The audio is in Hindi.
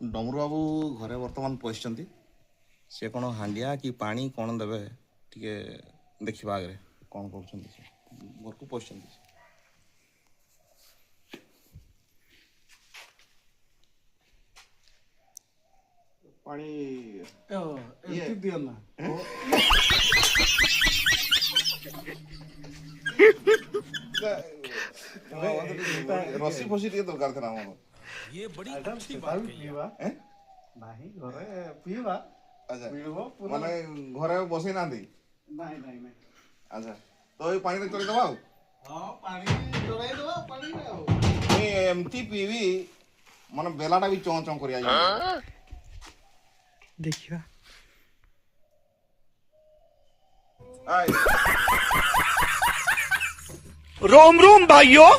डमरू बाबू घरे बर्तमान पशिचंती से कौन हांडिया कि पानी कौन देवे टिके देखिबा आगे कौन करूछंती से घर को पशिचंती पानी ये दिया ना रस्सी फसी टिके दरकार था हमर ये बड़ी अच्छी बात कही है। नहीं घरे पीवा अच्छा पीबो पूरा माने घरे बसई नांदी नहीं नहीं नहीं अच्छा तो ये पानी रे चली दबा हां पानी जोड़ाई दो पानी रे आओ ए एमती पीवी माने बेलाटा भी चौं चौं करिया जाय देखियो आय रोम रोम भाइयों।